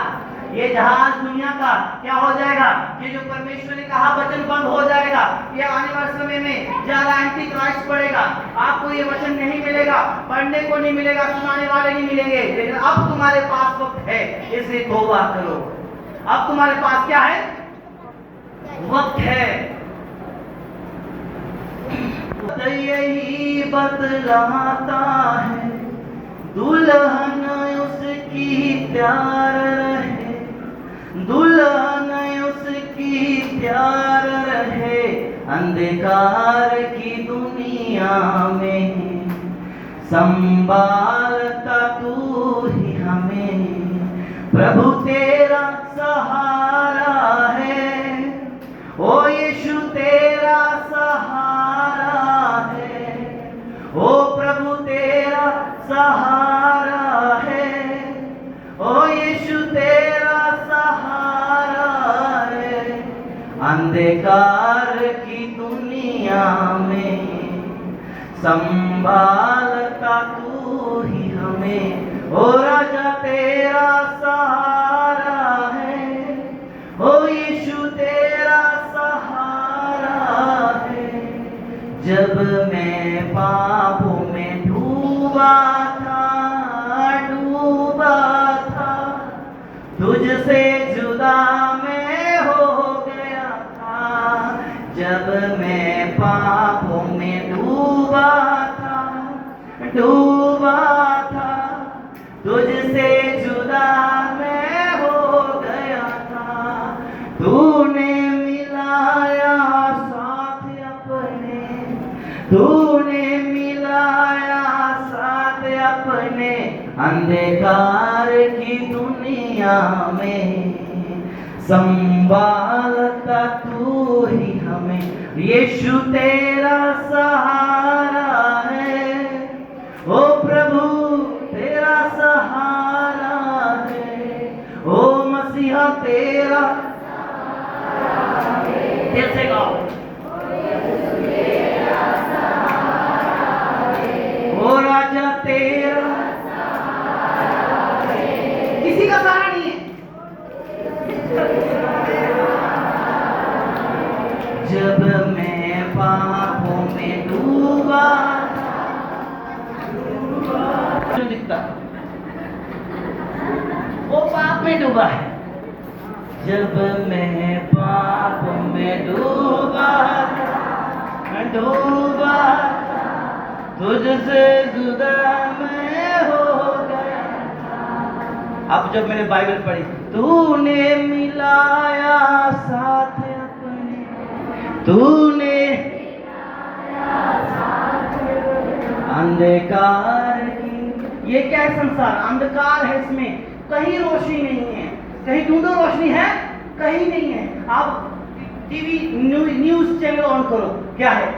ये जहाज दुनिया का क्या हो जाएगा? ये जो परमेश्वर ने कहा वचन बंद हो जाएगा। ये आने वाले समय में ज्यादा एंटी क्राइस्ट पड़ेगा, आपको ये वचन नहीं मिलेगा, पढ़ने को नहीं मिलेगा, सुनाने वाले नहीं मिलेंगे। लेकिन अब तुम्हारे पास वक्त है, इसलिए तौबा करो। अब तुम्हारे पास क्या है? वक्त है। यही बतलाता है दुल्हन उसकी प्यार रहे, दुल्हन उसकी प्यार रहे, अंधकार की दुनिया में संभालता तू ही हमें। प्रभु तेरा सहारा है, ओ यीशु तेरा सहारा है, ओ प्रभु तेरा सहारा है, ओ यीशु तेरा सहारा है। अंधकार की दुनिया में संभालता तू ही हमें। ओ राजा तेरा सहारा है, ओ यीशु तेरा सहारा है। जब मैं पापों में डूबा था, तुझसे जुदा मैं हो गया था। जब मैं पापों में डूबा था, तुझसे जुदा मैं हो गया था। तूने मिलाया साथ अपने, तूने मिलाया साथ अपने, अंधकार की दुनिया में संभालता तू ही हमें। यीशु तेरा सहारा है, ओ प्रभु तेरा सहारा है, ओ मसीहा तेरा सहारा है। दिल से गाओ, ओ राजा तेरा सहारा है। किसी का सहारा नहीं है। जब मैं पापों में डूबा दिखता, वो पाप में डूबा है। जब मैं पाप में डूबा तुझसे जुदा मैं हो गया। अब जब मैंने बाइबल पढ़ी, तूने मिलाया साथ अपने, तूने अंधकार की। ये क्या है? संसार अंधकार है, इसमें कहीं रोशनी नहीं है। कहीं ढूंढो रोशनी है, कहीं नहीं है। आप टीवी न्यूज चैनल ऑन करो, क्या है?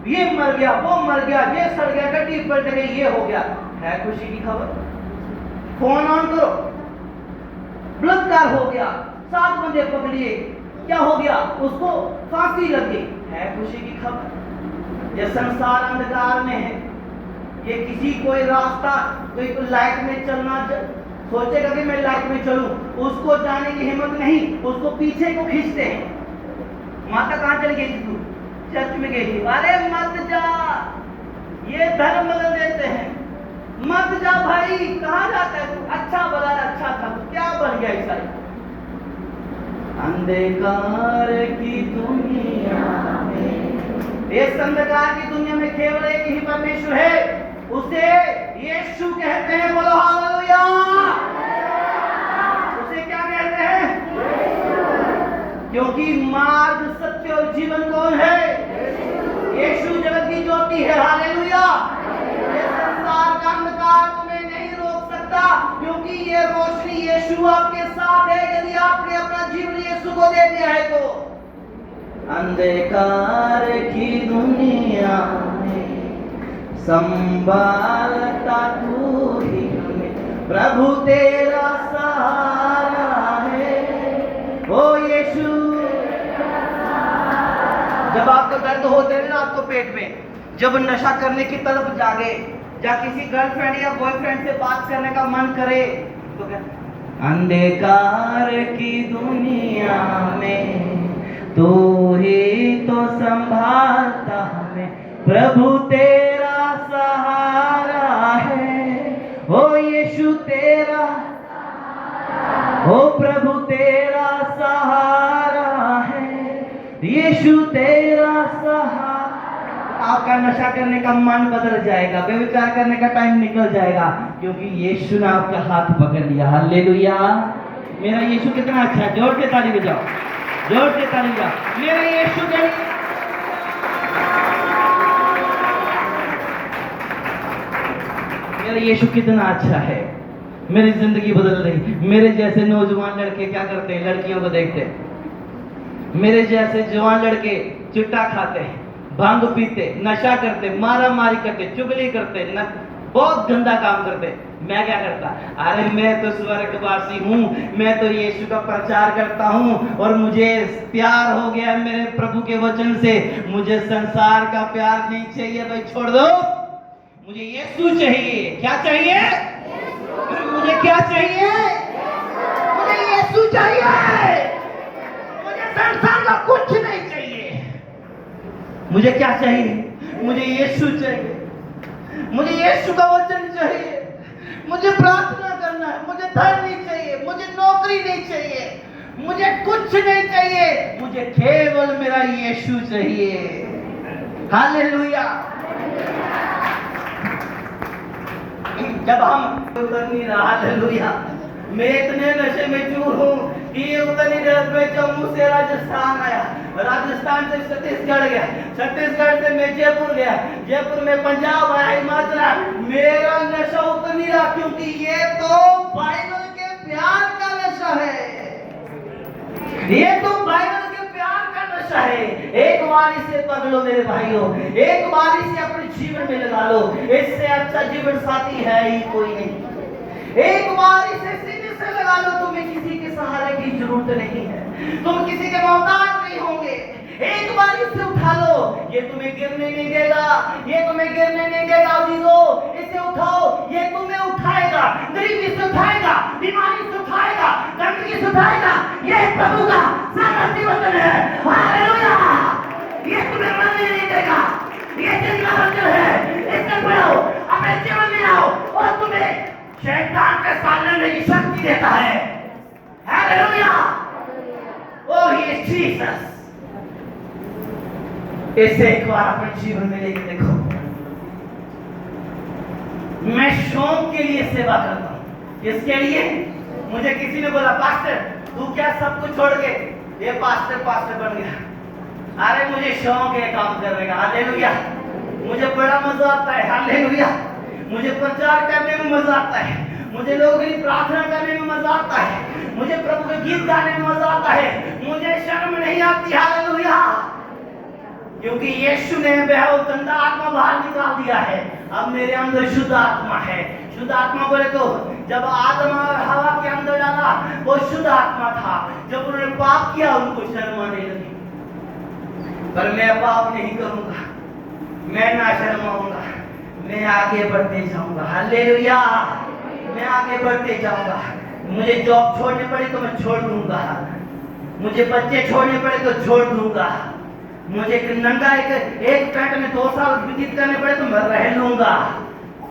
ये मर गया, वो मर गया, ये सड़ गया, गड्डी पलट गई, ये हो गया। है खुशी की खबर? फोन ऑन करो, बलात्कार हो गया, 7 बंदे पकड़िए, क्या हो गया? उसको फांसी लग गई। है खुशी की खबर? ये संसार अंधकार में है। ये किसी कोई रास्ता, कोई लाइट में चलना सोचेगा कि मैं लाइट में चलूं, उसको जाने की हिम्मत नहीं, उसको पीछे को खींचते हैं। माता कहाँ चली गई थी? तू चर्च में गई थी। अरे मत जा, ये धर्म बदल देते हैं। मत जा भाई, कहाँ जाता है तू? अच्छा बड़ा अच्छा था, क्या बन गया ईसाई? अंधकार की दुनिया में, इस अंधकार की दुनिया में केवल एक ही परमेश्वर है, उसे यीशु कहते हैं। बोलो हालेलुया। उसे क्या कहते हैं? क्योंकि मार्ग, सत्य और जीवन कौन है? यीशु जगत की ज्योति है। हालेलुया। ये संसार का अंधकार तुम्हें नहीं रोक सकता, क्योंकि ये रोशनी यीशु आपके साथ है। यदि आपने अपना जीवन यीशु को दे दिया है तो। अंधकार की दुनिया में संभालता तू ही हमें। प्रभु तेरा सहारा है, ओ यीशु। जब आपको दर्द होते हैं ना, आपको पेट में, जब नशा करने की तरफ जागे, या किसी गर्लफ्रेंड या बॉयफ्रेंड से बात करने का मन करे, तो क्या अंधकार की दुनिया में तू ही तो संभालता हमें, प्रभु तेरा सहारा है, ओ यीशु तेरा, ओ प्रभु तेरा सहारा है, यीशु तेरा सहारा। आपका नशा करने का मन बदल जाएगा, व्यभिचार करने का टाइम निकल जाएगा, क्योंकि यीशु ने आपका हाथ पकड़ लिया। हालेलुया। मेरा यीशु कितना अच्छा है, जोर से ताली बजाओ, जोर से ताली बजाओ। मेरा यीशु मेरा यीशु कितना अच्छा है, मेरी जिंदगी बदल रही। मेरे जैसे नौजवान लड़के क्या करते हैं, लड़कियों को देखते, मेरे जैसे जवान लड़के चिट्टा खाते, भांग पीते, नशा करते, मारा मारी करते, चुगली करते, बहुत गंदा काम करते। मैं क्या करता, अरे मैं तो स्वर्गवासी हूँ, मैं तो यीशु का प्रचार करता हूँ और मुझे प्यार हो गया मेरे प्रभु के वचन से, मुझे संसार का प्यार नहीं चाहिए। भाई छोड़ दो, मुझे यीशु चाहिए। क्या चाहिए? मुझे क्या चाहिए? मुझे यीशु चाहिए। मुझे संसार का कुछ नहीं चाहिए। मुझे क्या चाहिए? मुझे यीशु चाहिए। मुझे यीशु का वचन चाहिए। मुझे प्रार्थना करना है। मुझे धन नहीं चाहिए, मुझे नौकरी नहीं चाहिए, मुझे कुछ नहीं चाहिए, मुझे केवल मेरा यीशु चाहिए। हालेलुया। जब हम उतर नहीं रहा, हालेलुया, मैं इतने नशे में चूर हूँ कि ये उतर नहीं रहा। मैं जम्मू से राजस्थान आया, राजस्थान से छत्तीसगढ़ गया, छत्तीसगढ़ से मैं जयपुर गया, जयपुर में पंजाब आया, हिमाचल आया। मेरा नशा उतर नहीं रहा, क्योंकि ये तो बाइबल के प्यार का नशा है। ये तो बाइबल के प्यार का नशा है। एक बार इसे पकड़ो मेरे भाइयों, एक बार इसे अपने जीवन में लगा लो। इससे अच्छा जीवन साथी है ही कोई नहीं। एक बार इसे सीने से लगा लो, तुम्हें किसी के सहारे की जरूरत नहीं है, तुम किसी के मोहताज नहीं होंगे। एक बार इसे उठा लो, ये तुम्हें गिरने नहीं देगा, ये तुम्हें गिरने नहीं देगा। अजीजों, इसे उठाओ, ये तुम्हें उठाएगा, गरीबी से उठाएगा, बीमारी से उठाएगा, गंदगी से उठाएगा। ये प्रभु का सामर्थ्य वचन है। हालेलुया। ये तुम्हें मरने नहीं देगा, ये जिंदा वचन है। इससे पढ़ो, अपने जीवन में आओ और तुम्हें शैतान के सामने लड़ने की शक्ति देता है। हालेलुया। ओह ये जीसस। इसे एक बार अपने जीवन में लेके देखो। मैं शौक के लिए सेवा करता हूँ। किसके लिए? मुझे किसी ने बोला, पास्टर तू क्या सब कुछ छोड़ के ये पास्टर बन गया? अरे मुझे शौक है काम करने का। हालेलुया। मुझे बड़ा मजा आता है। हालेलुया। मुझे प्रचार करने में मजा आता है, मुझे लोगों की प्रार्थना करने में मजा आता है, मुझे प्रभु के गीत गाने में मजा आता है, मुझे शर्म नहीं आती। हालेलुया। क्योंकि यीशु ने वह गंदा आत्मा बाहर निकाल दिया है। अब मेरे अंदर शुद्ध आत्मा है। शुद्ध आत्मा बोले तो जब आदम और हवा के अंदर डाला वो शुद्ध आत्मा था। जब उन्होंने पाप किया उनको शर्म आने लगी। पर मैं पाप नहीं करूंगा, मैं ना शर्माऊंगा, मैं आगे बढ़ते जाऊंगा। हालेलुया। मैं आगे बढ़ते जाऊंगा। मुझे जॉब छोड़नी पड़े तो मैं छोड़ दूंगा, मुझे बच्चे छोड़ने पड़े तो छोड़ दूंगा, मुझे नंगा एक पैंट में 2 साल व्यतीत करने पड़े तो मैं रह लूंगा,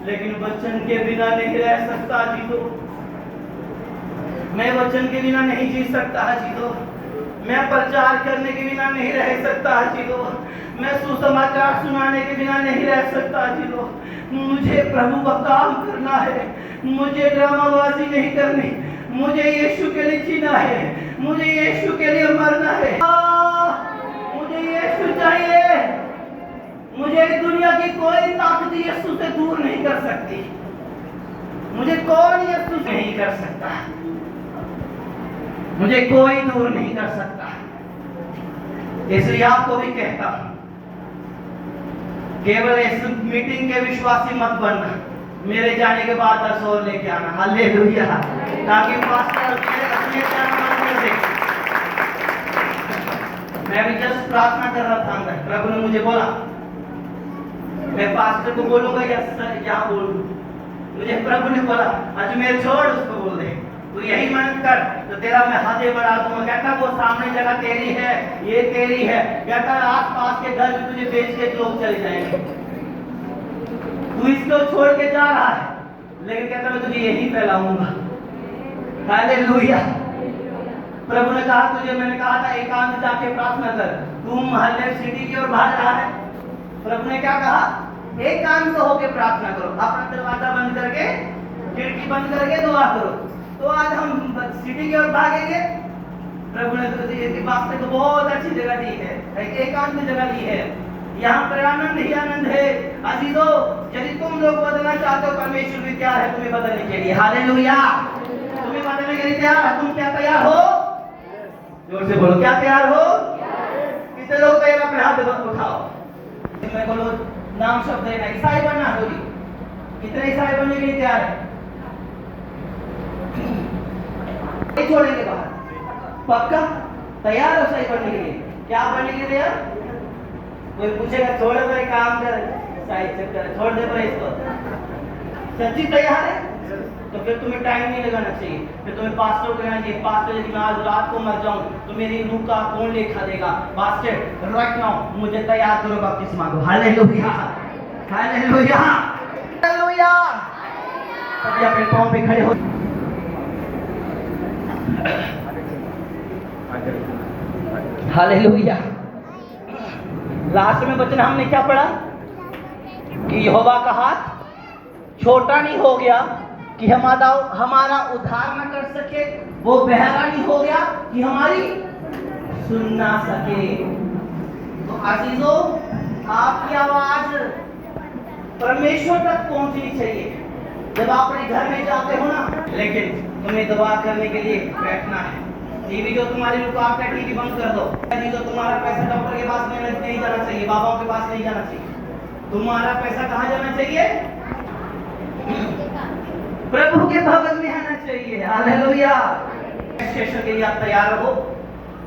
लेकिन वचन के बिना नहीं रह सकता जी। तो मैं वचन के बिना नहीं जी सकता जी। तो मैं प्रचार करने के बिना नहीं रह सकता जी। तो मैं सुसमाचार सुनाने के बिना नहीं रह सकता जी। तो मुझे प्रभु का काम करना है, मुझे ड्रामाबाजी नहीं करनी, मुझे यीशु के लिए जीना है, मुझे यीशु के लिए मरना है। मुझे यीशु चाहिए। मुझे दुनिया की कोई ताकत यीशु से दूर नहीं कर सकती। मुझे कौन यीशु से नहीं कर सकता, मुझे कोई दूर नहीं कर सकता। इसलिए आपको भी कहता हूं, केवल इस मीटिंग के विश्वासी मत बनना, मेरे जाने के बाद 10 और लेके आना। हालेलुया। ताकि पास्टर मैं भी जस्ट प्रार्थना कर रहा था अंदर, प्रभु ने मुझे बोला मैं पास्टर को बोलूंगा या बोलूं? मुझे प्रभु ने बोला अजमेर छोड़, उसको बोल दे, तू यही मेहनत कर तो तेरा मैं हाथे बढ़ा दूंगा। कहता वो सामने जगह तेरी है, ये तेरी है। कहता आस पास के घर भी तुझे बेच के लोग चले जाएंगे, तू इसको छोड़ के जा रहा है, लेकिन कहता मैं तुझे यही फैलाऊंगा। हालेलुया। प्रभु ने कहा तुझे, मैंने कहा था एकांत जाके प्रार्थना कर, तू मोहल्ले सिटी की ओर भाग रहा है। प्रभु ने क्या कहा? एकांत होके प्रार्थना करो, अपना दरवाजा बंद करके, खिड़की बंद करके दुआ करो। तो आज हम सिटी की ओर भागेंगे। प्रभु ने तो ये वास्ते को बहुत अच्छी जगह दी है, एक एकांत जगह दी है, यहाँ पर आनंद ही आनंद है। अजीजों, यदि तुम लोग बदलना चाहते हो, परमेश्वर भी तैयार है तुम्हें बदलने के लिए। हालेलुया। तुम्हें बदलने के लिए तैयार है। तुम क्या तैयार हो? जोर से बोलो, क्या तैयार हो? कितने लोग तैयार? अपने हाथ उठाओ। मैं बोलो नाम शब्द देना, ईसाई बनना होगी। कितने ईसाई बनने के लिए तैयार है? छोड़ेंगे बाहर, पक्का तैयार हो सही बनने के लिए? क्या बनने के लिए तैयार? कोई पूछेगा छोड़ दे काम कर, सही चक्कर छोड़ दे पर इसको, सच्ची तैयार है? तो फिर तुम्हें टाइम नहीं लगाना चाहिए, फिर तुम्हें पास्टर को कहना चाहिए, पास्टर यदि मैं आज रात को मर जाऊं तो मेरी रूह का कौन लेखा देगा? पास्टर राइट नाउ मुझे तैयार करो बपतिस्मा को। Hallelujah, hallelujah, hallelujah. सभी अपने पांव पे खड़े हो। हालेलुया। लास्ट में वचन हमने क्या पढ़ा? कि यहोवा का हाथ छोटा नहीं हो गया कि हमारा उद्धार न कर सके, वो बहरा नहीं हो गया कि हमारी सुन ना सके। तो अजीजों, आपकी आवाज परमेश्वर तक पहुंचनी चाहिए जब आप अपने घर में जाते हो ना। लेकिन तुम्हें दुआ करने के लिए बैठना है। टीवी जो तुम्हारी रुकावट है, टीवी बंद कर दो। जो तुम्हारा पैसा डॉक्टर के पास नहीं जाना चाहिए, बाबाओं के पास नहीं जाना चाहिए। तुम्हारा पैसा कहाँ जाना चाहिए? प्रभु के भवन में आना चाहिए। हालेलुया। सेशन के लिए आप तैयार रहो।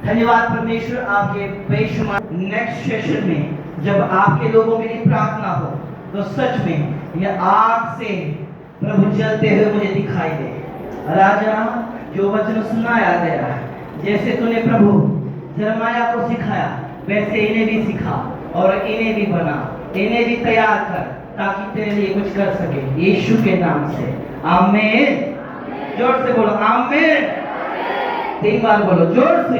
धन्यवाद परमेश्वर आपके बेशुमार। नेक्स्ट सेशन में जब आपके लोगों के लिए प्रार्थना हो तो सच में यह आग से प्रभु जलते हुए मुझे दिखाई दे। राजा, जो वचन सुनाया गया है, जैसे तूने प्रभु यिर्मयाह को सिखाया, वैसे इन्हें भी सिखा और इन्हें भी बना, इन्हें भी तैयार कर, ताकि तेरे लिए कुछ कर सके। यीशु के नाम से आमीन। जोर से बोलो आमीन। 3 बार बोलो जोर से।